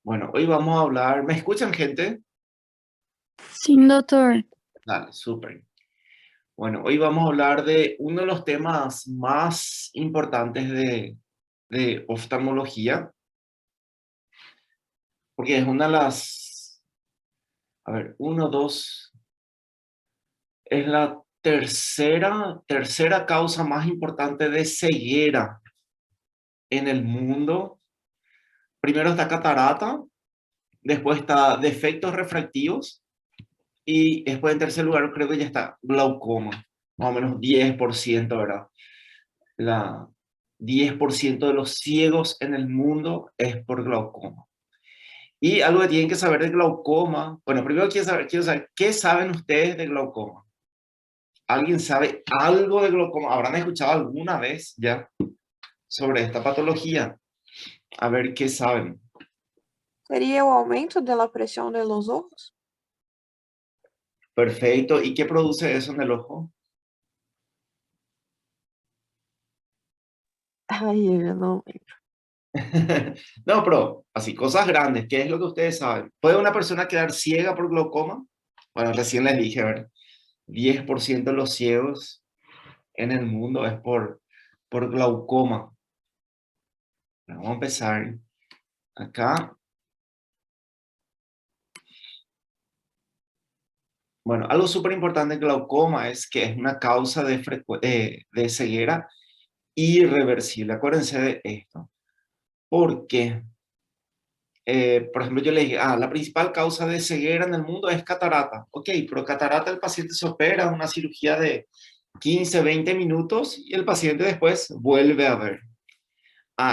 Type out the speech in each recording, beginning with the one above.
Bueno, hoy vamos a hablar, ¿me escuchan, gente? Sim, doutor. Dale, súper. Bueno, hoy vamos a hablar de uno de los temas más importantes de oftalmología, porque es una de las, a ver, uno, dos, es la tercera causa más importante de ceguera en el mundo. Primero está catarata, después está defectos refractivos y después en tercer lugar creo que ya está glaucoma, más o menos 10%, ¿verdad? La 10% de los ciegos en el mundo es por glaucoma. Y algo que tienen que saber de glaucoma, bueno, primero quiero saber, ¿qué saben ustedes de glaucoma? ¿Alguien sabe algo de glaucoma? ¿Habrán escuchado alguna vez ya sobre esta patología? A ver, ¿qué saben? Seria o aumento da pressão de los ojos? Perfecto. ¿Y qué produce eso en el ojo? Ai, eu não lembro. No, pero así, cosas grandes. ¿Qué es lo que ustedes saben? ¿Puede una persona quedar ciega por glaucoma? Bueno, recién les dije, ¿verdad? 10% de los ciegos en el mundo es por glaucoma. Vamos a empezar acá. Bueno, algo súper importante en glaucoma es que es una causa de ceguera irreversible. Acuérdense de esto. Porque, por ejemplo, yo le dije, la principal causa de ceguera en el mundo es catarata. Ok, pero catarata el paciente se opera, una cirugía de 15, 20 minutos y el paciente después vuelve a ver.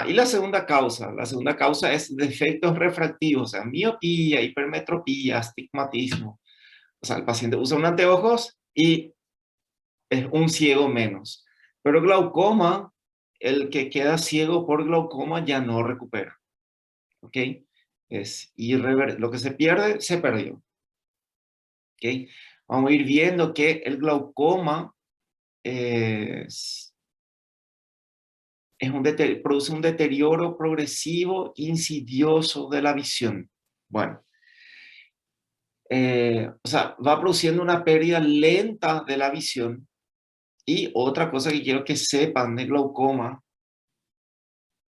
Y la segunda causa es defectos refractivos, o sea, miopía, hipermetropía, astigmatismo. O sea, el paciente usa un anteojos y es un ciego menos. Pero glaucoma, el que queda ciego por glaucoma ya no recupera. ¿Ok? Es irreversible. Lo que se pierde, se perdió. ¿Ok? Vamos a ir viendo que el glaucoma produce un deterioro progresivo, insidioso de la visión. Bueno, o sea, va produciendo una pérdida lenta de la visión. Y otra cosa que quiero que sepan de glaucoma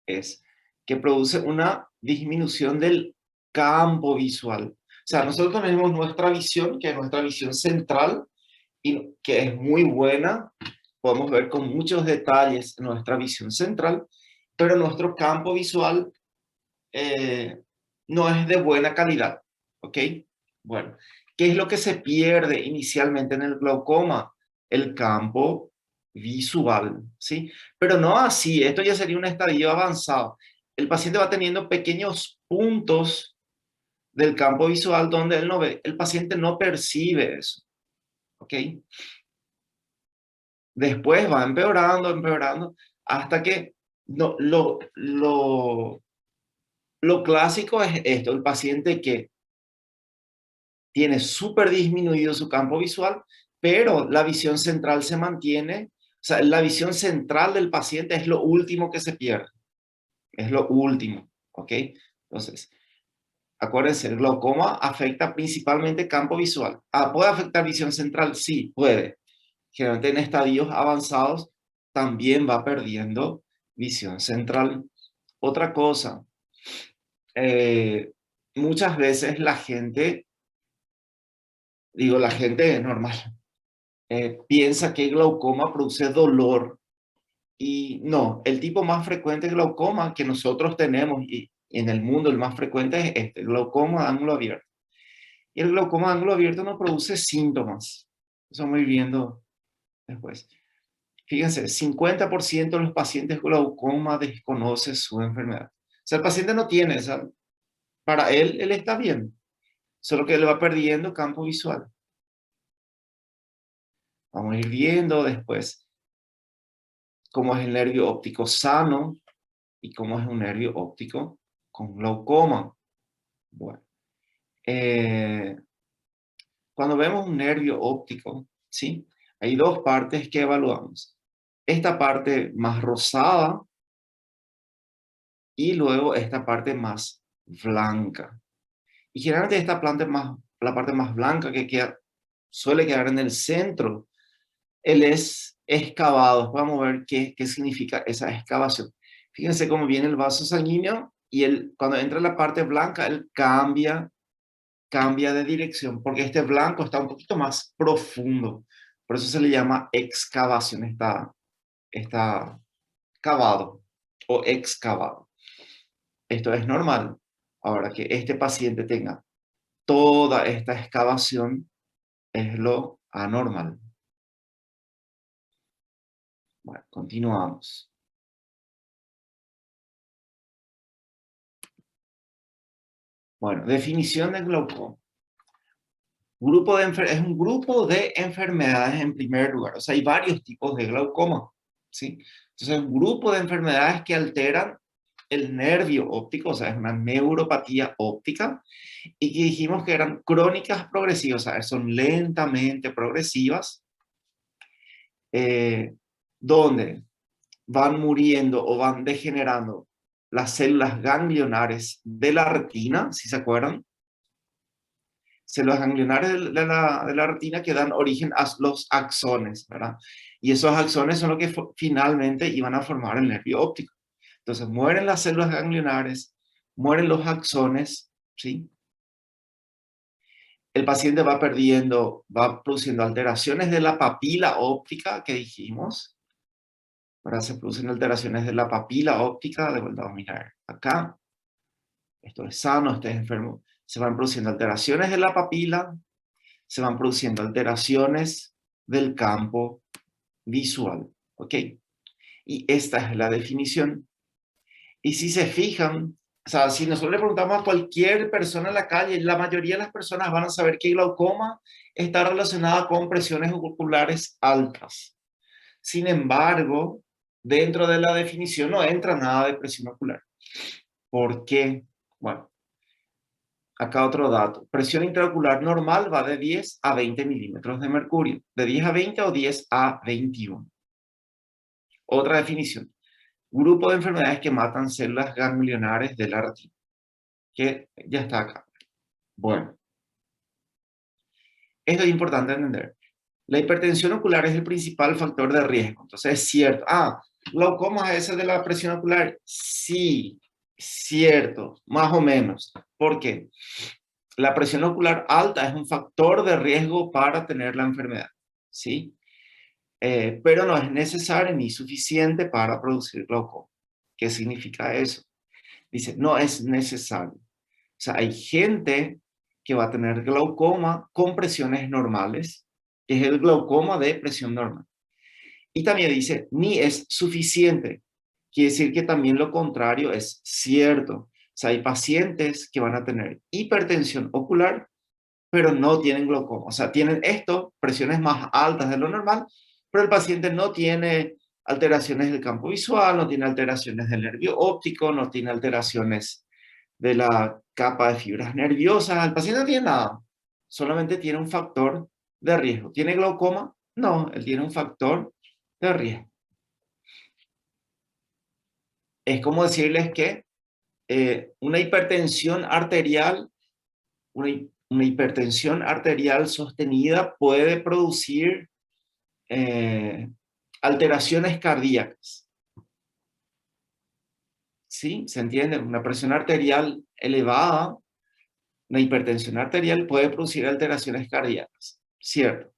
es que produce una disminución del campo visual. O sea, nosotros tenemos nuestra visión, que es nuestra visión central, y que es muy buena. Podemos ver con muchos detalles nuestra visión central, pero nuestro campo visual no es de buena calidad. ¿Ok? Bueno, ¿qué es lo que se pierde inicialmente en el glaucoma? El campo visual, ¿sí? Pero no así, esto ya sería un estadio avanzado. El paciente va teniendo pequeños puntos del campo visual donde él no ve. El paciente no percibe eso, ¿ok? Después va empeorando, empeorando, hasta que no, lo clásico es esto, el paciente que tiene súper disminuido su campo visual, pero la visión central se mantiene. O sea, la visión central del paciente es lo último que se pierde. Es lo último, ¿ok? Entonces, acuérdense, el glaucoma afecta principalmente campo visual. ¿Puede afectar visión central? Sí, puede. Generalmente en estadios avanzados también va perdiendo visión central. Otra cosa, muchas veces la gente normal, piensa que glaucoma produce dolor y no, el tipo más frecuente de glaucoma que nosotros tenemos y en el mundo el más frecuente es este, glaucoma de ángulo abierto. Y el glaucoma de ángulo abierto no produce síntomas. Eso vamos a ir viendo después. Fíjense, 50% de los pacientes con glaucoma desconoce su enfermedad. O sea, el paciente no tiene esa, para él está bien, solo que él va perdiendo campo visual. Vamos a ir viendo después cómo es el nervio óptico sano y cómo es un nervio óptico con glaucoma. Bueno, eh, cuando vemos un nervio óptico, ¿sí? Hay dos partes que evaluamos. Esta parte más rosada y luego esta parte más blanca. Y generalmente esta planta es más, la parte más blanca que suele quedar en el centro. Él es excavado. Vamos a ver qué significa esa excavación. Fíjense cómo viene el vaso sanguíneo y él, cuando entra en la parte blanca, él cambia de dirección, porque este blanco está un poquito más profundo. Por eso se le llama excavación, está cavado o excavado. Esto es normal. Ahora que este paciente tenga toda esta excavación es lo anormal. Bueno, continuamos. Bueno, definición de glaucoma. Es un grupo de enfermedades en primer lugar. O sea, hay varios tipos de glaucoma, ¿sí? Entonces, es un grupo de enfermedades que alteran el nervio óptico, o sea, es una neuropatía óptica, y que dijimos que eran crónicas progresivas, o sea, son lentamente progresivas, donde van muriendo o van degenerando las células ganglionares de la retina, si se acuerdan, células ganglionares de la retina que dan origen a los axones, ¿verdad? Y esos axones son los que finalmente iban a formar el nervio óptico. Entonces mueren las células ganglionares, mueren los axones, ¿sí? El paciente va produciendo alteraciones de la papila óptica que dijimos. Ahora se producen alteraciones de la papila óptica, de vuelta vamos a mirar acá. Esto es sano, este es enfermo. Se van produciendo alteraciones de la papila, se van produciendo alteraciones del campo visual, ¿ok? Y esta es la definición. Y si se fijan, o sea, si nosotros le preguntamos a cualquier persona en la calle, la mayoría de las personas van a saber que el glaucoma está relacionado con presiones oculares altas. Sin embargo, dentro de la definición no entra nada de presión ocular. ¿Por qué? Bueno, acá otro dato. Presión intraocular normal va de 10 a 20 milímetros de mercurio. De 10 a 20 o 10 a 21. Otra definición. Grupo de enfermedades que matan células ganglionares de la retina. Que ya está acá. Bueno. Esto es importante entender. La hipertensión ocular es el principal factor de riesgo. Entonces es cierto. ¿Glaucoma es ese de la presión ocular? Sí, cierto, más o menos. ¿Por qué? La presión ocular alta es un factor de riesgo para tener la enfermedad, ¿sí? Pero no es necesario ni suficiente para producir glaucoma. ¿Qué significa eso? Dice, no es necesario. O sea, hay gente que va a tener glaucoma con presiones normales, que es el glaucoma de presión normal. Y también dice, ni es suficiente. Quiere decir que también lo contrario es cierto. O sea, hay pacientes que van a tener hipertensión ocular, pero no tienen glaucoma. O sea, tienen esto, presiones más altas de lo normal, pero el paciente no tiene alteraciones del campo visual, no tiene alteraciones del nervio óptico, no tiene alteraciones de la capa de fibras nerviosas. El paciente no tiene nada, solamente tiene un factor de riesgo. ¿Tiene glaucoma? No, él tiene un factor de riesgo. Es como decirles que una hipertensión arterial, una hipertensión arterial sostenida puede producir alteraciones cardíacas. ¿Sí? ¿Se entiende? Una presión arterial elevada, una hipertensión arterial puede producir alteraciones cardíacas. Cierto.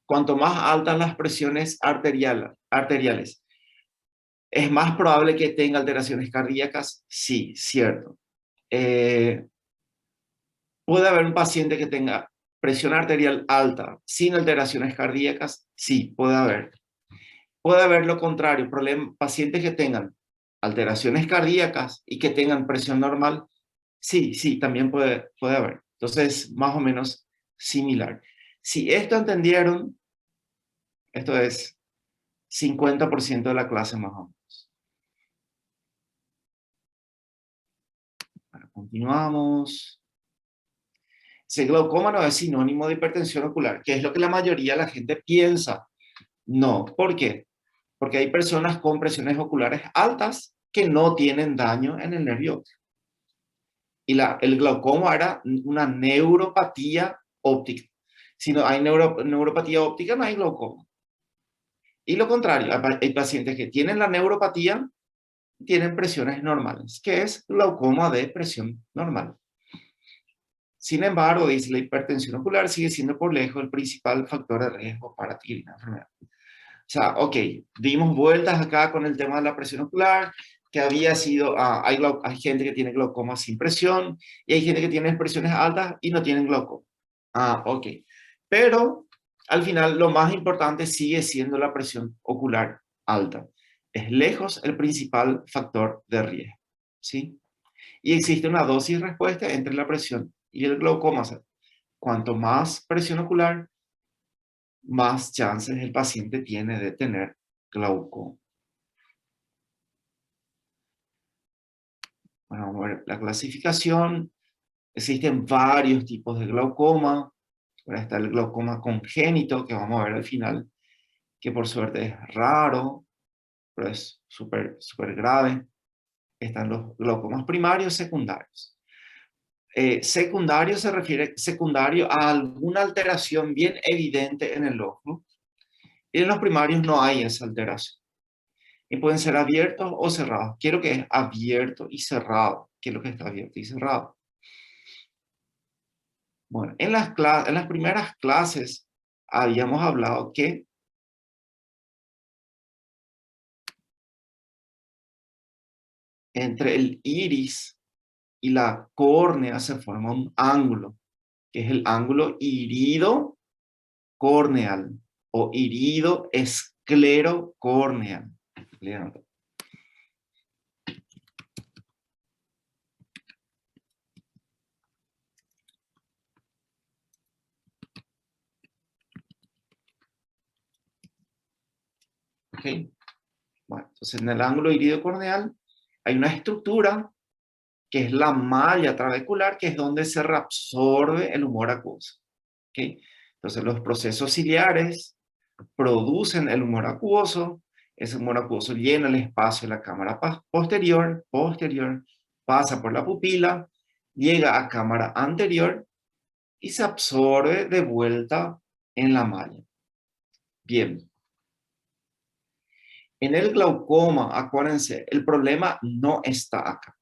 Cuanto más altas las presiones arteriales, ¿es más probable que tenga alteraciones cardíacas? Sí, cierto. ¿Puede haber un paciente que tenga presión arterial alta sin alteraciones cardíacas? Sí, puede haber. Puede haber lo contrario, pacientes que tengan alteraciones cardíacas y que tengan presión normal. Sí, sí, también puede haber. Entonces, más o menos similar. Si esto entendieron, esto es 50% de la clase más o menos. Bueno, continuamos. Si glaucoma no es sinónimo de hipertensión ocular, que es lo que la mayoría de la gente piensa. No, ¿por qué? Porque hay personas con presiones oculares altas que no tienen daño en el nervio óptico. Y el glaucoma era una neuropatía óptica. Si no hay neuropatía óptica, no hay glaucoma. Y lo contrario, hay pacientes que tienen la neuropatía y tienen presiones normales, que es glaucoma de presión normal. Sin embargo, dice, la hipertensión ocular sigue siendo por lejos el principal factor de riesgo para adquirir la enfermedad. O sea, ok, dimos vueltas acá con el tema de la presión ocular, que había sido, hay gente que tiene glaucoma sin presión, y hay gente que tiene presiones altas y no tienen glaucoma. Ok. Pero, al final, lo más importante sigue siendo la presión ocular alta. Es lejos el principal factor de riesgo, ¿sí? Y existe una dosis respuesta entre la presión y el glaucoma. O sea, cuanto más presión ocular, más chances el paciente tiene de tener glaucoma. Bueno, vamos a ver la clasificación. Existen varios tipos de glaucoma. Ahora está el glaucoma congénito, que vamos a ver al final, que por suerte es raro, pero es súper grave. Están los glaucomas primarios y secundarios. Secundario se refiere secundario a alguna alteración bien evidente en el ojo. Y en los primarios no hay esa alteración. Y pueden ser abiertos o cerrados. Quiero que es abierto y cerrado. ¿Qué es lo que está abierto y cerrado? Bueno, en las primeras clases habíamos hablado que entre el iris y la córnea se forma un ángulo, que es el ángulo irido corneal o irido esclerocorneal. ¿Ok? Bueno, entonces en el ángulo irido corneal hay una estructura que es la malla trabecular, que es donde se reabsorbe el humor acuoso. ¿Okay? Entonces los procesos ciliares producen el humor acuoso, ese humor acuoso llena el espacio de la cámara posterior, pasa por la pupila, llega a cámara anterior y se absorbe de vuelta en la malla. Bien. En el glaucoma, acuérdense, el problema no está acá.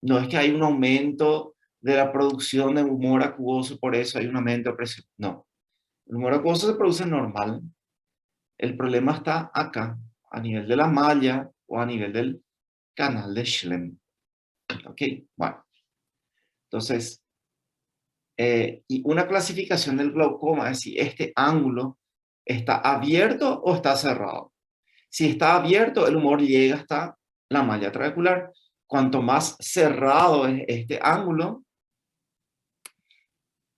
No es que hay un aumento de la producción de humor acuoso, por eso hay un aumento de presión. No. El humor acuoso se produce normal. El problema está acá, a nivel de la malla o a nivel del canal de Schlemm. ¿Ok? Bueno. Entonces, y una clasificación del glaucoma es si este ángulo está abierto o está cerrado. Si está abierto, el humor llega hasta la malla trabecular. Cuanto más cerrado es este ángulo,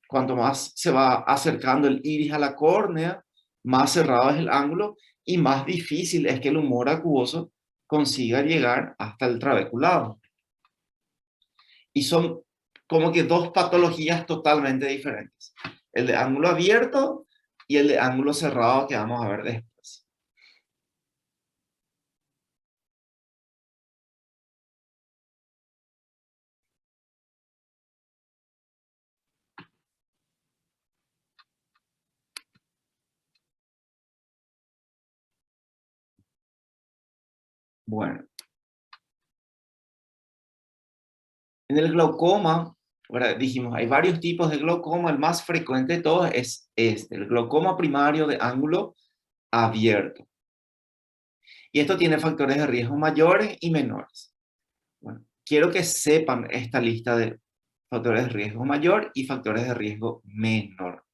cuanto más se va acercando el iris a la córnea, más cerrado es el ángulo y más difícil es que el humor acuoso consiga llegar hasta el trabeculado. Y son como que dos patologías totalmente diferentes. El de ángulo abierto y el de ángulo cerrado que vamos a ver después. Bueno. En el glaucoma, ahora dijimos, hay varios tipos de glaucoma. El más frecuente de todos es este, el glaucoma primario de ángulo abierto. Y esto tiene factores de riesgo mayores y menores. Bueno, quiero que sepan esta lista de factores de riesgo mayor y factores de riesgo menor.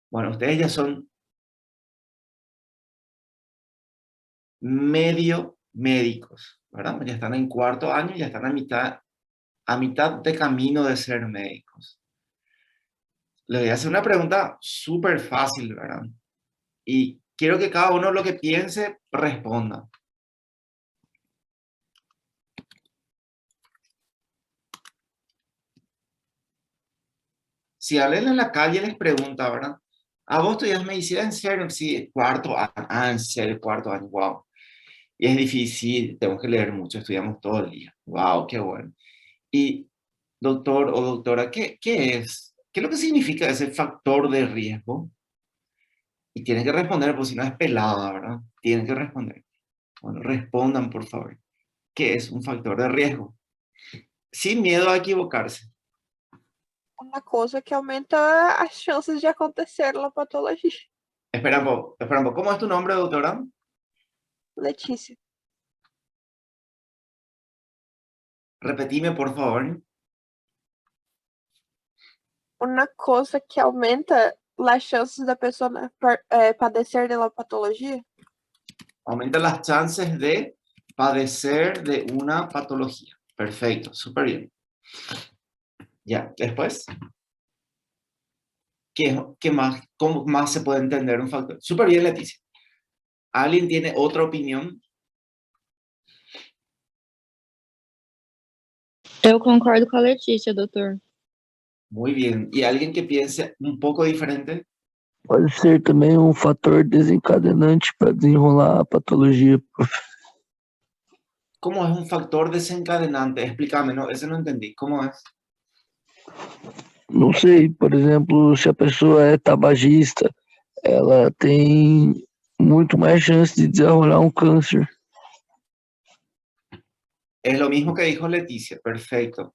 Bueno, ustedes ya son medio médicos, ¿verdad? Ya están en cuarto año, ya están a mitad de camino de ser médicos. Les voy a hacer una pregunta súper fácil, ¿verdad? Y quiero que cada uno lo que piense responda. Si alguien en la calle les pregunta, ¿verdad? ¿A vos estudias medicina en serio? Sí, cuarto año. En serio, cuarto año, wow. Y es difícil, tenemos que leer mucho, estudiamos todo el día. ¡Wow! ¡Qué bueno! Y, doctor o doctora, ¿qué es? ¿Qué es lo que significa ese factor de riesgo? Y tienen que responder, pues si no es pelada, ¿verdad? Tienen que responder. Bueno, respondan, por favor. ¿Qué es un factor de riesgo? Sin miedo a equivocarse. Uma coisa que aumenta as chances de acontecer a patologia. Espera un poco. ¿Cómo es tu nombre, doctora? Letícia, Repetime, por favor. uma coisa que aumenta as chances da pessoa padecer de la patologia. Aumenta las chances de padecer de una patología. Perfecto, súper bien. Ya, después. ¿Qué más? ¿Cómo más se puede entender un factor? Súper bien, Leticia. ¿Alguien tiene otra opinión? Eu concordo com a Letícia, doutor. Muy bien. ¿Y alguien que piense un poco diferente? Pode ser também um fator desencadenante para desenrolar a patologia. ¿Cómo es un factor desencadenante? Explícame, no, ese no entendí. ¿Cómo es? Não sei, por exemplo, se a pessoa é tabagista, ela tem muito mais chance de desenrolar um câncer. Es lo mismo que dijo Leticia. Perfecto.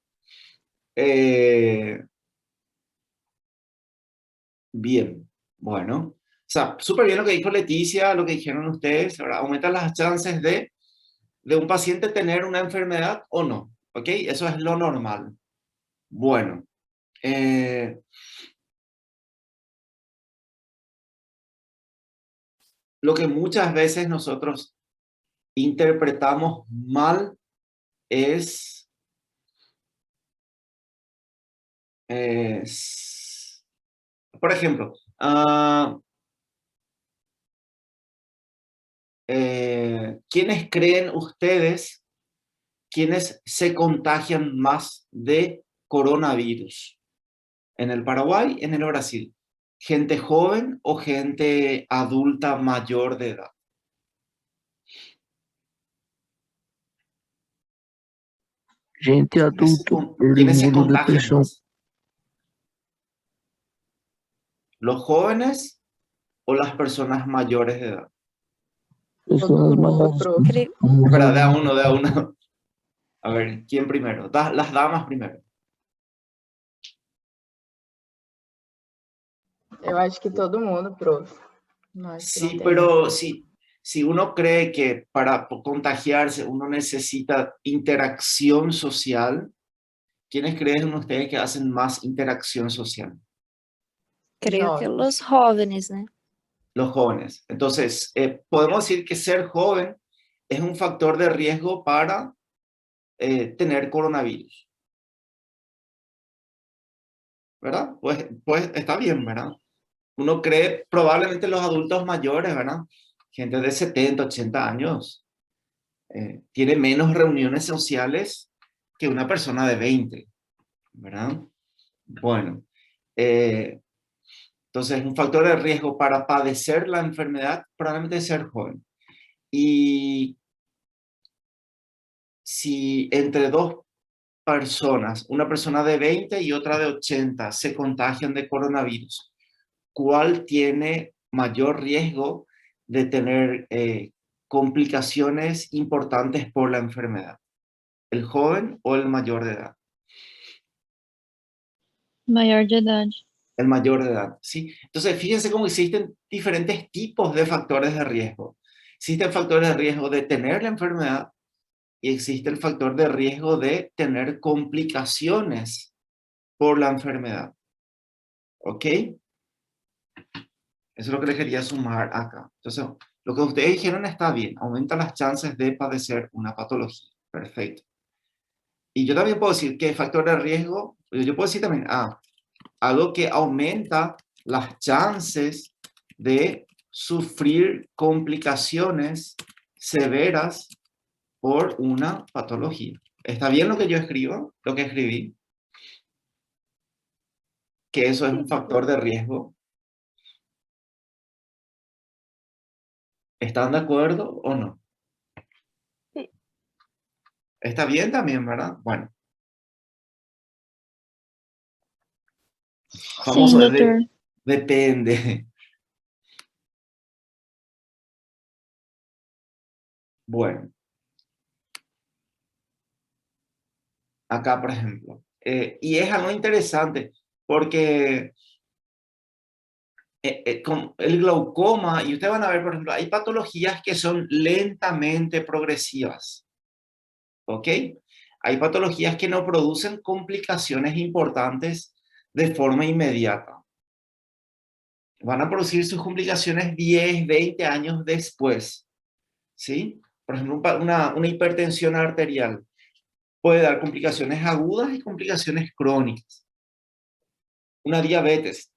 Bien, bueno. O sea, súper bien lo que dijo Leticia, lo que dijeron ustedes, ¿verdad? Aumentan las chances de un paciente tener una enfermedad o no, ¿ok? Eso es lo normal. Bueno, lo que muchas veces nosotros interpretamos mal es, por ejemplo, ¿quiénes creen ustedes quienes se contagian más de coronavirus? ¿En el Paraguay, en el Brasil? ¿Gente joven o gente adulta mayor de edad? Gente adulta, por ¿Quiénes se contagian imunodepressão. más? ¿Los jóvenes o las personas mayores de edad? Pessoas maiores. Creio, Espera, de a uno, de a uno. A ver, ¿quién primero? Las damas primero. Eu acho que todo mundo, prof. Não acho que não Sí, tem. pero si uno cree que para contagiarse uno necesita interacción social, ¿quiénes creen ustedes que hacen más interacción social? creio que Jovens. os jóvenes, né? Los jóvenes. Entonces, podemos decir que ser joven es un factor de riesgo para tener coronavirus. ¿Verdad? Pues está bien, ¿verdad? Uno cree, probablemente los adultos mayores, ¿verdad? Gente de 70, 80 años, tiene menos reuniones sociales que una persona de 20, ¿verdad? Bueno, entonces un factor de riesgo para padecer la enfermedad probablemente es ser joven. Y si entre dos personas, una persona de 20 y otra de 80, se contagian de coronavirus, ¿cuál tiene mayor riesgo de tener complicaciones importantes por la enfermedad? ¿El joven o el mayor de edad? Maior de idade. El mayor de edad, ¿sí? Entonces, fíjense cómo existen diferentes tipos de factores de riesgo. Existen factores de riesgo de tener la enfermedad y existe el factor de riesgo de tener complicaciones por la enfermedad. ¿Ok? Eso es lo que les quería sumar acá. Entonces, lo que ustedes dijeron está bien. Aumenta las chances de padecer una patología. Perfecto. Y yo también puedo decir que factor de riesgo, yo puedo decir también, algo que aumenta las chances de sufrir complicaciones severas por una patología. ¿Está bien lo que yo escribo? Lo que escribí. Que eso es un factor de riesgo. ¿Están de acuerdo o no? ¿Está bien también, verdad? Bueno. Sim, Famoso doutor. depende. Bueno, acá por ejemplo. Y es algo interesante porque con el glaucoma, y ustedes van a ver, por ejemplo, hay patologías que son lentamente progresivas. ¿Ok? Hay patologías que no producen complicaciones importantes de forma inmediata. Van a producir sus complicaciones 10, 20 años después. ¿Sí? Por ejemplo, una hipertensión arterial puede dar complicaciones agudas y complicaciones crónicas. Una diabetes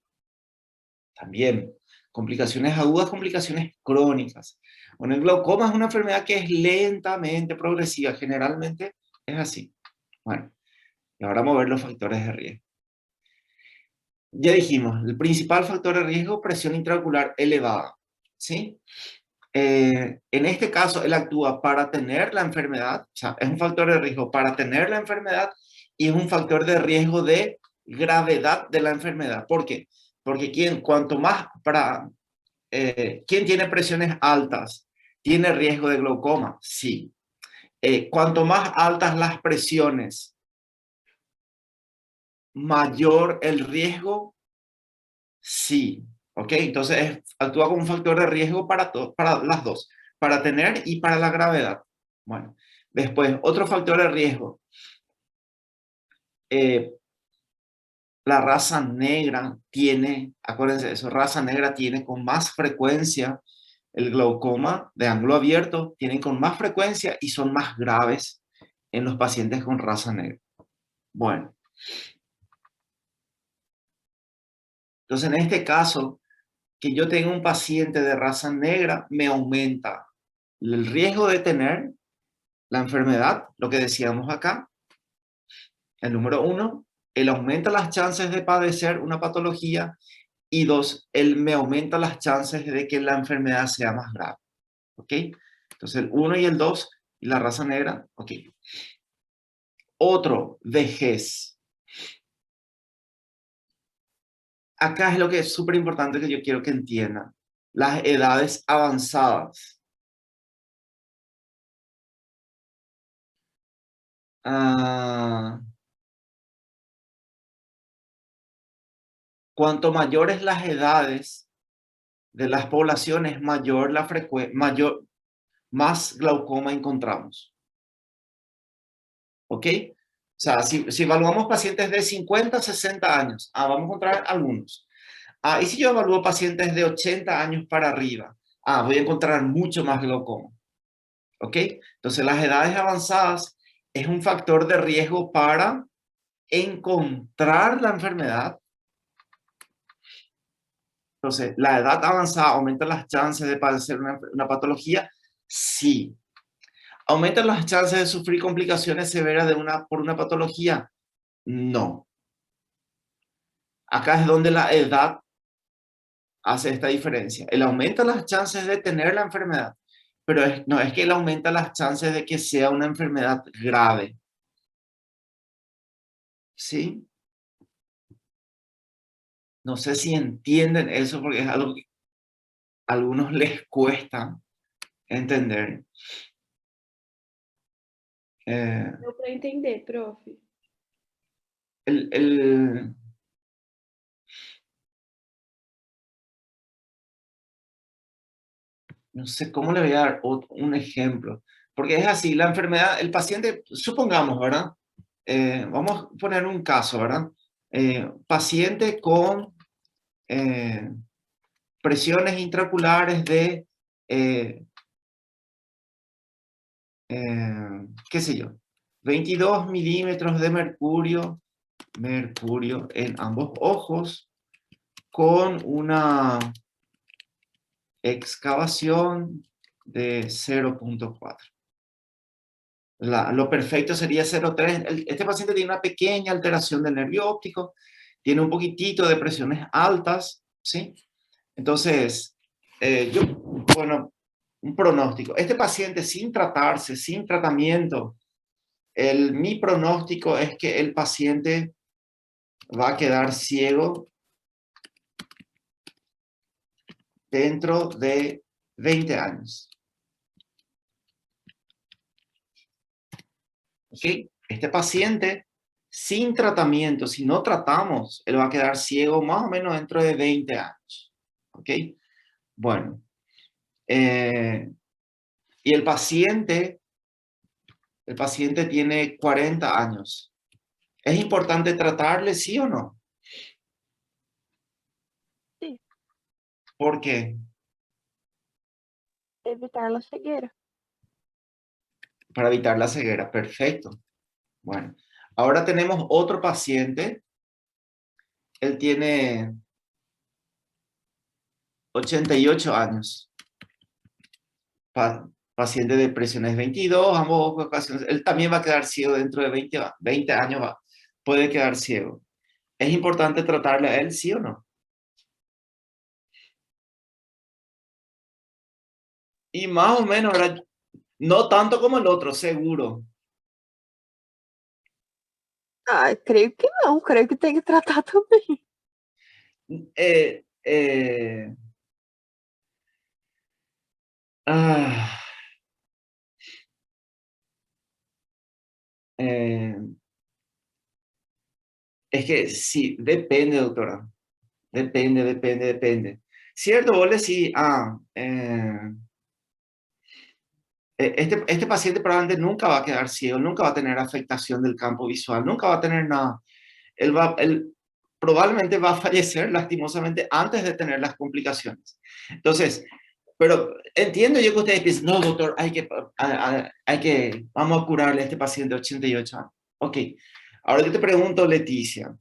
también. Complicaciones agudas, complicaciones crónicas. Bueno, el glaucoma es una enfermedad que es lentamente progresiva. Generalmente es así. Bueno, y ahora vamos a ver los factores de riesgo. Ya dijimos, el principal factor de riesgo, presión intraocular elevada. ¿Sí? En este caso, él actúa para tener la enfermedad, o sea, es un factor de riesgo para tener la enfermedad y es un factor de riesgo de gravedad de la enfermedad. ¿Por qué? Porque ¿quién tiene presiones altas? ¿Tiene riesgo de glaucoma? Sí. Cuanto más altas las presiones, mayor el riesgo. Sí, ¿ok? Entonces actúa como un factor de riesgo para las dos, para tener y para la gravedad. Bueno, después, otro factor de riesgo. La raza negra tiene, acuérdense de eso, raza negra tiene con más frecuencia el glaucoma de ángulo abierto, tienen con más frecuencia y son más graves en los pacientes con raza negra. Bueno, entonces en este caso, que yo tenga un paciente de raza negra me aumenta el riesgo de tener la enfermedad, lo que decíamos acá, el número 1, él aumenta las chances de padecer una patología y 2, él me aumenta las chances de que la enfermedad sea más grave. ¿Ok? Entonces el 1 y el 2 y la raza negra, ok. Otro, vejez. Acá es lo que es súper importante que yo quiero que entiendan. Las edades avanzadas. Cuanto mayores las edades de las poblaciones, mayor la más glaucoma encontramos. ¿Ok? O sea, si evaluamos pacientes de 50 a 60 años, vamos a encontrar algunos. Y si yo evalúo pacientes de 80 años para arriba, voy a encontrar mucho más glaucoma. ¿Ok? Entonces, las edades avanzadas es un factor de riesgo para encontrar la enfermedad. Entonces, ¿la edad avanzada aumenta las chances de padecer una patología? Sí. ¿Aumentan las chances de sufrir complicaciones severas por una patología? No. Acá es donde la edad hace esta diferencia. Él aumenta las chances de tener la enfermedad, pero no es que él aumenta las chances de que sea una enfermedad grave. ¿Sí? No sé si entienden eso porque es algo que a algunos les cuesta entender. Deu para entender, prof. No sé cómo le voy a dar un ejemplo, porque es así, la enfermedad, el paciente, supongamos, ¿verdad? Vamos a poner un caso, ¿verdad? Paciente con presiones intraoculares de, qué sé yo, 22 milímetros de mercurio en ambos ojos, con una excavación de 0.4. Lo perfecto sería 0.3. Este paciente tiene una pequeña alteración del nervio óptico, tiene un poquitito de presiones altas, ¿sí? Entonces, bueno, un pronóstico. Este paciente sin tratarse, sin tratamiento, Mi pronóstico es que el paciente va a quedar ciego dentro de 20 años. ¿Ok? Este paciente, sin tratamiento, si no tratamos, él va a quedar ciego más o menos dentro de 20 años. ¿Ok? Bueno. Y el paciente tiene 40 años. ¿Es importante tratarle, sí o no? Sí. ¿Por qué? Evitar la ceguera. Para evitar la ceguera. Perfecto. Bueno, ahora tenemos otro paciente. Él tiene 88 años. Paciente de presiones 22, ambos ocasiones. Él también va a quedar ciego dentro de 20 años. Puede quedar ciego. ¿Es importante tratarle a él, sí o no? Y más o menos, ¿verdad? No tanto como el otro, seguro. Ah, creio que não. Creio que tem que tratar também. Eh, eh, ah, eh, es que sí, depende, doctora. Depende. ¿Cierto? Vos le decís, este paciente probablemente nunca va a quedar ciego, nunca va a tener afectación del campo visual, nunca va a tener nada. Él probablemente va a fallecer lastimosamente antes de tener las complicaciones. Entonces, pero entiendo yo que ustedes piensan, no, doctor, vamos a curarle a este paciente de 88 años. Ok, ahora yo te pregunto, Leticia,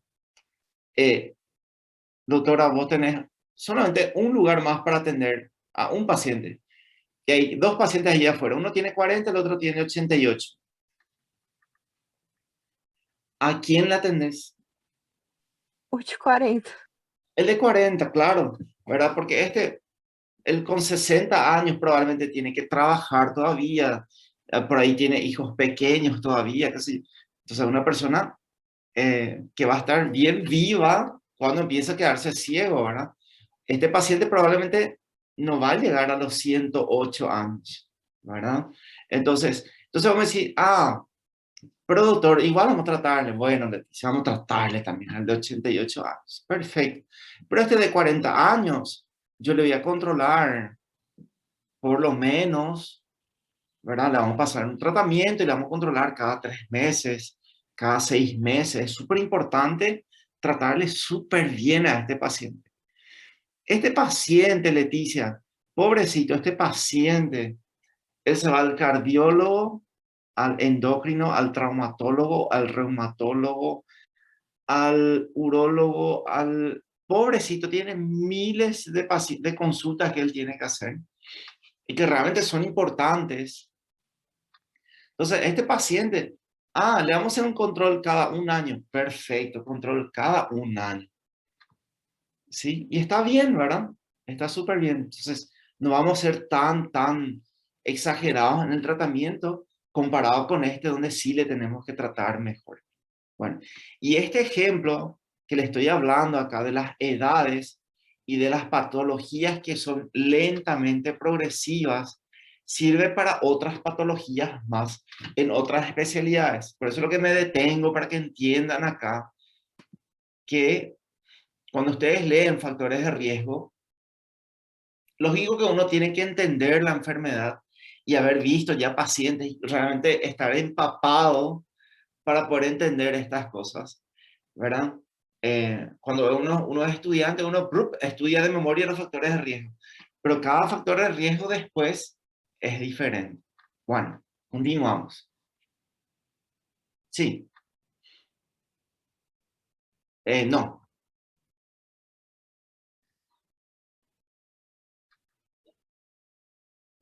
doctora, vos tenés solamente un lugar más para atender a un paciente. Y hay dos pacientes allá afuera, uno tiene 40, el otro tiene 88. ¿A quién le atendés? O de 40. El de 40, claro, ¿verdad? Porque él con 60 años probablemente tiene que trabajar todavía, por ahí tiene hijos pequeños todavía, casi. Entonces, una persona que va a estar bien viva cuando empieza a quedarse ciego, ¿verdad? Este paciente probablemente no va a llegar a los 108 años, ¿verdad? Entonces vamos a decir, pero doctor, igual vamos a tratarle. Bueno, Leticia, vamos a tratarle también al de 88 años. Perfecto. Pero este de 40 años, yo le voy a controlar por lo menos, ¿verdad? Le vamos a pasar un tratamiento y le vamos a controlar cada 3 meses, cada 6 meses. Es súper importante tratarle súper bien a este paciente. Este paciente, Leticia, pobrecito, este paciente, él se va al cardiólogo, al endocrino, al traumatólogo, al reumatólogo, al urólogo, al pobrecito, tiene miles de consultas que él tiene que hacer y que realmente son importantes. Entonces, este paciente, le vamos a hacer un control cada un año. Perfecto, control cada un año. ¿Sí? Y está bien, ¿verdad? Está súper bien. Entonces, no vamos a ser tan exagerados en el tratamiento comparado con este donde sí le tenemos que tratar mejor. Bueno, y este ejemplo que le estoy hablando acá de las edades y de las patologías que son lentamente progresivas, sirve para otras patologías más en otras especialidades. Por eso es lo que me detengo para que entiendan acá que cuando ustedes leen factores de riesgo, lógico que uno tiene que entender la enfermedad y haber visto ya pacientes y realmente estar empapado para poder entender estas cosas, ¿verdad? Cuando uno es estudiante, uno estudia de memoria los factores de riesgo, pero cada factor de riesgo después es diferente. Bueno, continuamos. Sí,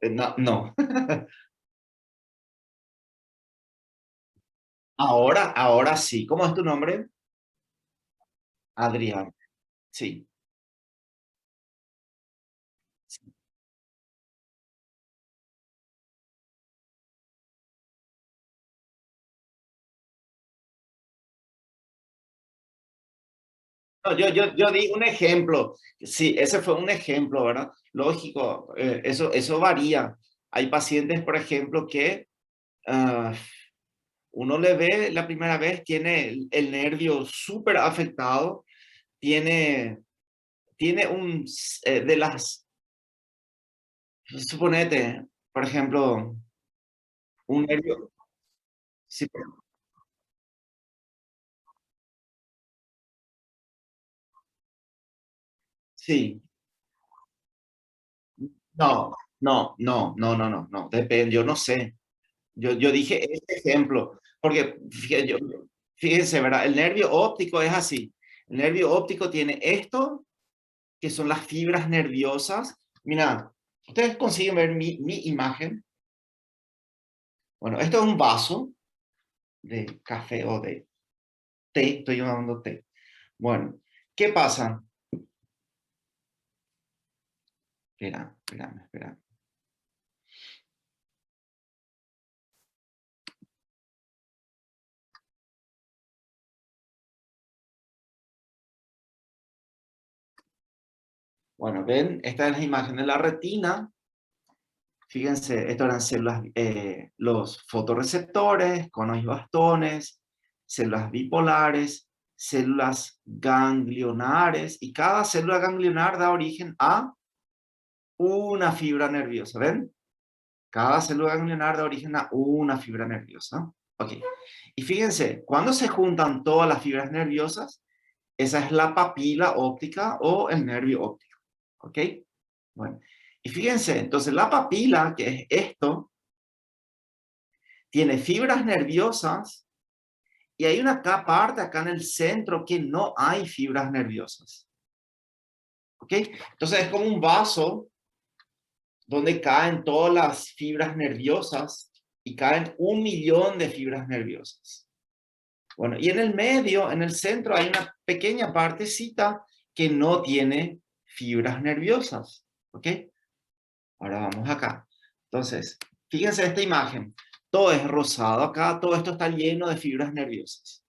no, no. Ahora sí. ¿Cómo es tu nombre? Adrián. Sí. No, yo di un ejemplo. Sí, ese fue un ejemplo, ¿verdad? Lógico, eso varía. Hay pacientes, por ejemplo, que ah, uno le ve la primera vez, tiene el nervio súper afectado, tiene de las, suponete, por ejemplo, un nervio, sí, sí, no, depende, yo no sé. Yo dije este ejemplo, porque fíjense, ¿verdad? El nervio óptico es así. El nervio óptico tiene esto, que son las fibras nerviosas. Mira, ustedes consiguen ver mi imagen. Bueno, esto es un vaso de café o de té, estoy llamando té. Bueno, ¿qué pasa? Espera. Bueno, ven, esta es la imagen de la retina. Fíjense, esto eran células, los fotorreceptores, conos y bastones, células bipolares, células ganglionares, y cada célula ganglionar da origen a una fibra nerviosa, ¿ven? Cada célula ganglionar da origen a una fibra nerviosa. Ok. Y fíjense, cuando se juntan todas las fibras nerviosas, esa es la papila óptica o el nervio óptico. ¿Ok? Bueno. Y fíjense, entonces la papila, que es esto, tiene fibras nerviosas y hay una parte acá en el centro que no hay fibras nerviosas. ¿Ok? Entonces es como un vaso donde caen todas las fibras nerviosas y caen 1.000.000 de fibras nerviosas. Bueno, y en el medio, en el centro, hay una pequeña partecita que no tiene fibras nerviosas. ¿Ok? Ahora vamos acá. Entonces, fíjense esta imagen. Todo es rosado acá, todo esto está lleno de fibras nerviosas.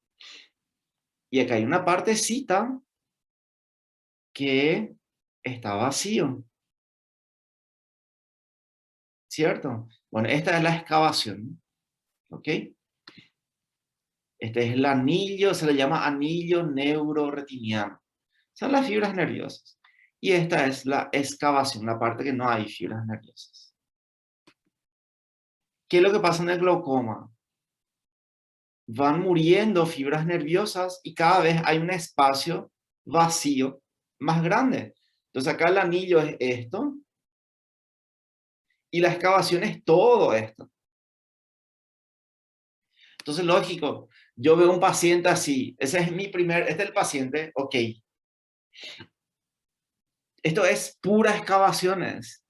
Y acá hay una partecita que está vacío. ¿Cierto? Bueno, esta es la excavación. ¿Ok? Este es el anillo, se le llama anillo neuroretiniano. Son las fibras nerviosas. Y esta es la excavación, la parte que no hay fibras nerviosas. ¿Qué es lo que pasa en el glaucoma? Van muriendo fibras nerviosas y cada vez hay un espacio vacío más grande. Entonces acá el anillo es esto y la excavación es todo esto. Entonces, lógico, yo veo un paciente así, ese es este es el paciente, ok. Esto es puras excavaciones.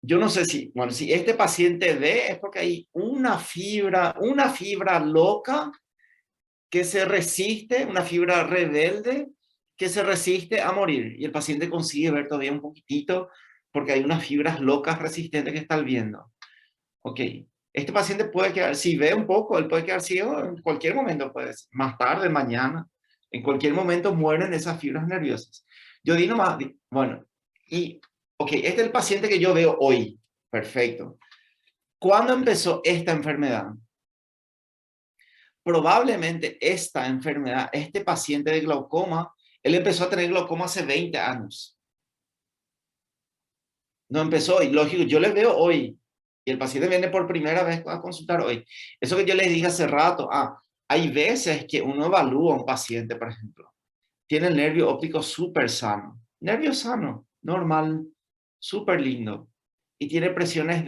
Yo no sé si, bueno, si este paciente ve es porque hay una fibra loca que se resiste, una fibra rebelde que se resiste a morir. Y el paciente consigue ver todavía un poquitito porque hay unas fibras locas resistentes que está viendo. Ok, este paciente puede quedar, si ve un poco, él puede quedar ciego en cualquier momento, puede ser, más tarde, mañana, en cualquier momento mueren esas fibras nerviosas. Yo di nomás, bueno, y, ok, este es el paciente que yo veo hoy, perfecto. ¿Cuándo empezó esta enfermedad? Probablemente esta enfermedad, este paciente de glaucoma, él empezó a tener glaucoma hace 20 años. No empezó hoy, lógico, yo le veo hoy. Y el paciente viene por primera vez a consultar hoy. Eso que yo les dije hace rato, hay veces que uno evalúa a un paciente, por ejemplo, tiene el nervio óptico súper sano, nervio sano, normal, súper lindo, y tiene presiones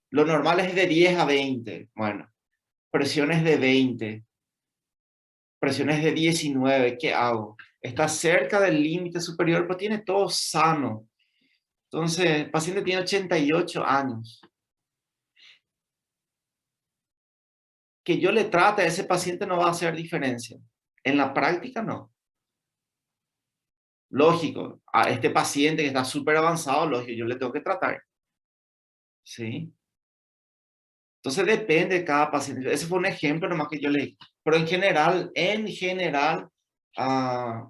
lo normal es de 10 a 20, bueno, presiones de 20, presiones de 19, ¿qué hago? Está cerca del límite superior, pero tiene todo sano. Entonces, el paciente tiene 88 años. Que yo le trate a ese paciente no va a hacer diferencia. En la práctica no. Lógico, a este paciente que está súper avanzado, lógico, yo le tengo que tratar. ¿Sí? Entonces depende de cada paciente. Ese fue un ejemplo nomás que yo le di. Pero ah,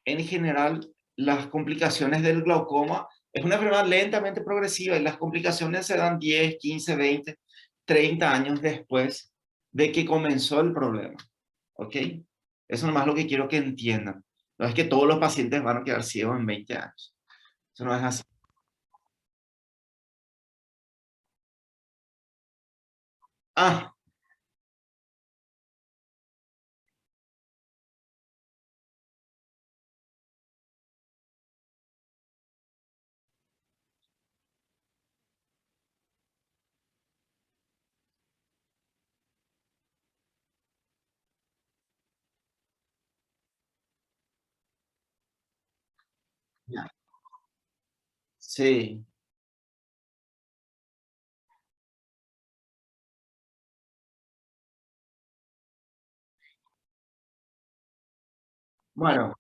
en general, las complicaciones del glaucoma es una enfermedad lentamente progresiva y las complicaciones se dan 10, 15, 20, 30 años después de que comenzó el problema. ¿Ok? Eso nomás es lo que quiero que entiendan. No es que todos los pacientes van a quedar ciegos en 20 años. Eso no es así. Ah, ya. Sí. Bueno,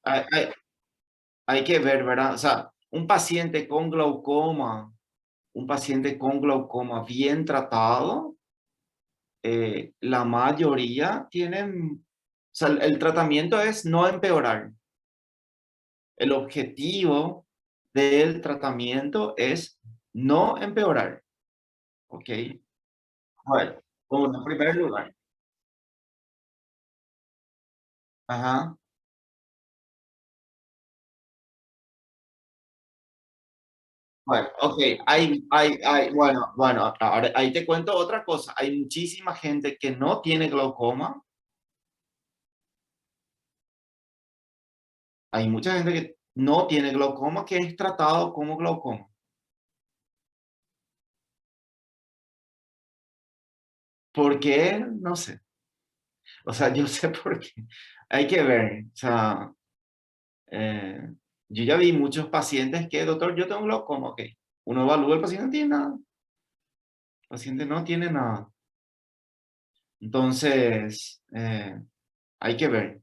hay, hay- hay que ver, ¿verdad? O sea, un paciente con glaucoma bien tratado, la mayoría tienen, o sea, el tratamiento es no empeorar. El objetivo del tratamiento es no empeorar, ¿ok? Bueno, como en primer lugar. Ajá. Bueno, ok, bueno, ahora ahí te cuento otra cosa. Hay muchísima gente que no tiene glaucoma. Hay mucha gente que no tiene glaucoma que es tratado como glaucoma. ¿Por qué? No sé. O sea, yo sé por qué. Hay que ver. O sea, eh, yo ya vi muchos pacientes que, doctor, yo tengo glaucoma, ok. Uno evalúa, el paciente no tiene nada. El paciente no tiene nada. Entonces, hay que ver,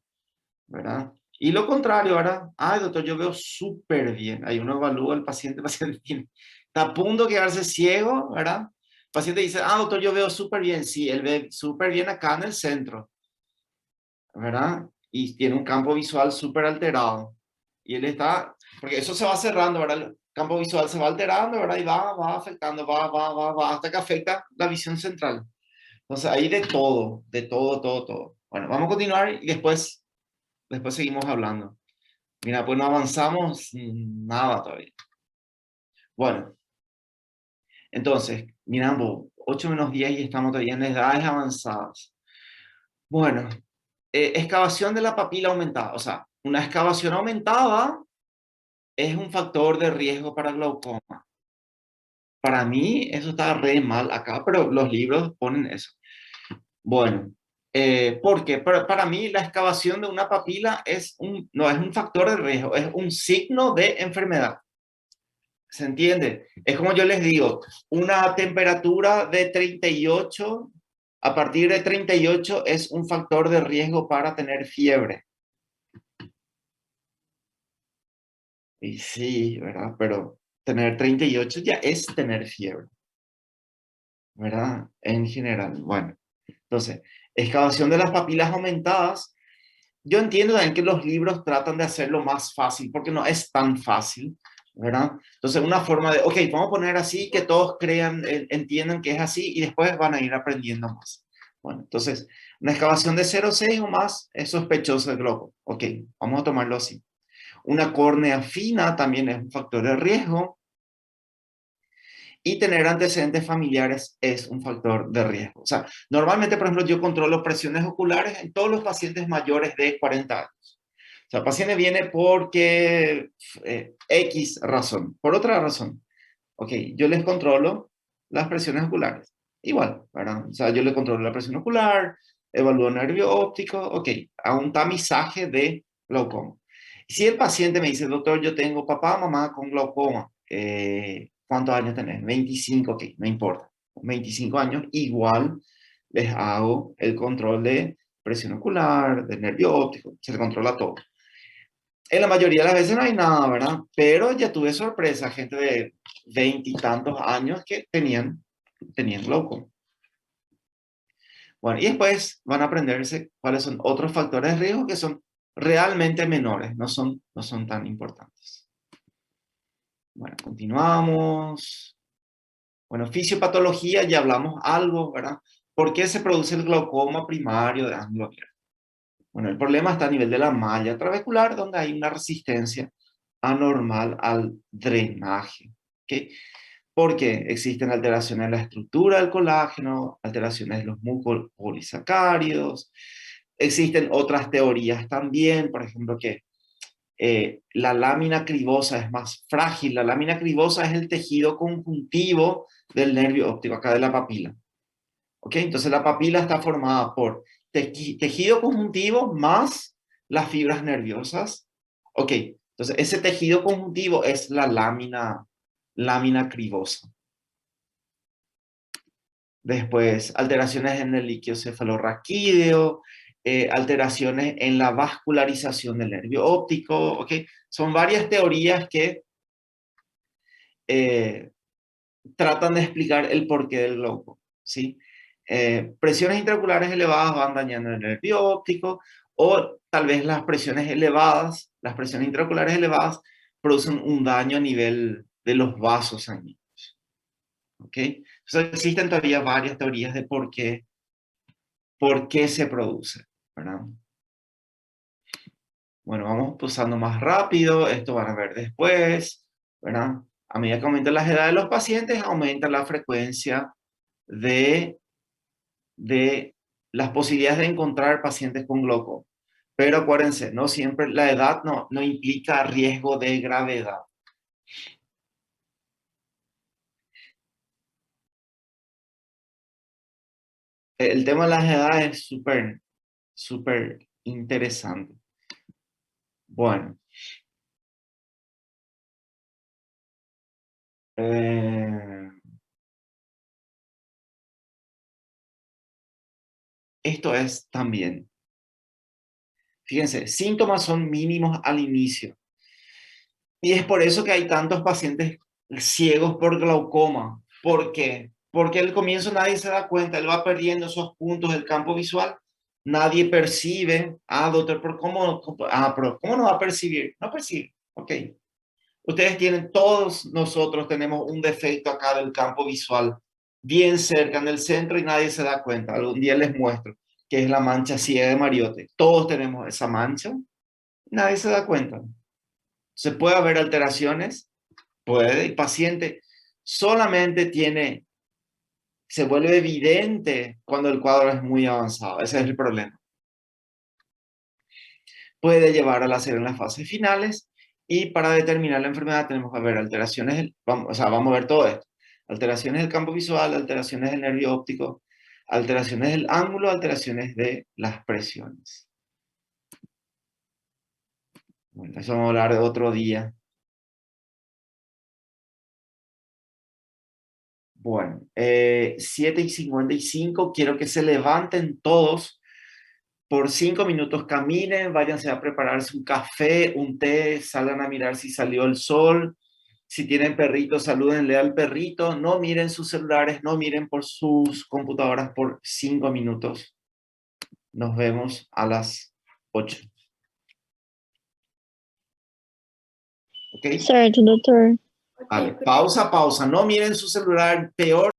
¿verdad? Y lo contrario, ¿verdad? Ay, doctor, yo veo súper bien. Ahí uno evalúa el paciente está a punto de quedarse ciego, ¿verdad? El paciente dice, ah, doctor, yo veo súper bien. Sí, él ve súper bien acá en el centro, ¿verdad? Y tiene un campo visual súper alterado. Y él está, porque eso se va cerrando, ¿verdad? El campo visual se va alterando, ¿verdad? Y va afectando, va, hasta que afecta la visión central. Entonces, hay de todo, todo. Bueno, vamos a continuar y después seguimos hablando. Mira, pues no avanzamos nada todavía. Bueno, entonces, mirando 8 menos 10 y estamos todavía en edades avanzadas. Bueno, excavación de la papila aumentada. O sea, una excavación aumentada es un factor de riesgo para glaucoma. Para mí eso está re mal acá, pero los libros ponen eso. Bueno, porque para mí la excavación de una papila no es un factor de riesgo, es un signo de enfermedad. ¿Se entiende? Es como yo les digo, una temperatura de 38, a partir de 38 es un factor de riesgo para tener fiebre. Y sí, ¿verdad? Pero tener 38 ya es tener fiebre, ¿verdad? En general. Bueno, entonces, excavación de las papilas aumentadas. Yo entiendo también que los libros tratan de hacerlo más fácil, porque no es tan fácil, ¿verdad? Entonces, una forma de, ok, vamos a poner así, que todos crean, entiendan que es así y después van a ir aprendiendo más. Bueno, entonces, una excavación de 0,6 o más es sospechoso de glaucoma. Ok, vamos a tomarlo así. Una córnea fina también es un factor de riesgo. Y tener antecedentes familiares es un factor de riesgo. O sea, normalmente, por ejemplo, yo controlo presiones oculares en todos los pacientes mayores de 40 años. O sea, el paciente viene porque X razón, por otra razón. Ok, yo les controlo las presiones oculares. Igual, ¿verdad? O sea, yo le controlo la presión ocular, evalúo nervio óptico, ok, a un tamizaje de glaucoma. Si el paciente me dice, doctor, yo tengo papá, mamá con glaucoma, ¿cuántos años tenés? 25, ok, no importa. 25 años, igual les hago el control de presión ocular, de nervio óptico, se le controla todo. En la mayoría de las veces no hay nada, ¿verdad? Pero ya tuve sorpresa, gente de 20 y tantos años que tenían glaucoma. Bueno, y después van a aprenderse cuáles son otros factores de riesgo que son realmente menores, no son tan importantes. Bueno, continuamos. Bueno, fisiopatología, ya hablamos algo, ¿verdad? ¿Por qué se produce el glaucoma primario de ángulo abierto? Bueno, el problema está a nivel de la malla trabecular, donde hay una resistencia anormal al drenaje. ¿Ok? Porque existen alteraciones en la estructura del colágeno, alteraciones de los mucopolisacáridos. Existen otras teorías también, por ejemplo, que la lámina cribosa es más frágil. La lámina cribosa es el tejido conjuntivo del nervio óptico, acá de la papila. ¿Ok? Entonces la papila está formada por tejido conjuntivo más las fibras nerviosas. ¿Ok? Entonces ese tejido conjuntivo es la lámina cribosa. Después, alteraciones en el líquido cefalorraquídeo, alteraciones en la vascularización del nervio óptico, ¿ok? Son varias teorías que tratan de explicar el porqué del glaucoma, ¿sí? Presiones intraoculares elevadas van dañando el nervio óptico, o tal vez las presiones elevadas, las presiones intraoculares elevadas, producen un daño a nivel de los vasos sanguíneos. ¿Ok? Entonces existen todavía varias teorías de por qué se produce, ¿verdad? Bueno, vamos pasando más rápido, esto van a ver después, ¿verdad? A medida que aumentan las edades de los pacientes, aumenta la frecuencia de las posibilidades de encontrar pacientes con glaucoma. Pero acuérdense, no siempre la edad no implica riesgo de gravedad. El tema de las edades es súper interesante. Bueno. Esto es también. Fíjense, síntomas son mínimos al inicio. Y es por eso que hay tantos pacientes ciegos por glaucoma. ¿Por qué? Porque al comienzo nadie se da cuenta, él va perdiendo esos puntos del campo visual, nadie percibe. Doctor, pero ¿cómo no va a percibir? No percibe, ok. Ustedes tienen, todos nosotros tenemos un defecto acá del campo visual, bien cerca en el centro y nadie se da cuenta. Algún día les muestro, que es la mancha ciega de Mariotte. Todos tenemos esa mancha, nadie se da cuenta. ¿Se puede haber alteraciones? Puede. El paciente solamente se vuelve evidente cuando el cuadro es muy avanzado. Ese es el problema. Puede llevar a láser en las fases finales, y para determinar la enfermedad tenemos que ver alteraciones, vamos a ver todo esto. Alteraciones del campo visual, alteraciones del nervio óptico, alteraciones del ángulo, alteraciones de las presiones. Bueno, eso vamos a hablar de otro día. Bueno, 7:55, quiero que se levanten todos por 5 minutos, caminen, váyanse a prepararse un café, un té, salgan a mirar si salió el sol. Si tienen perritos, salúdenle al perrito, no miren sus celulares, no miren por sus computadoras por 5 minutos. Nos vemos a las 8. ¿Ok? Certo, doutor. Ok, Vale, prof. pausa, no miren su celular, peor.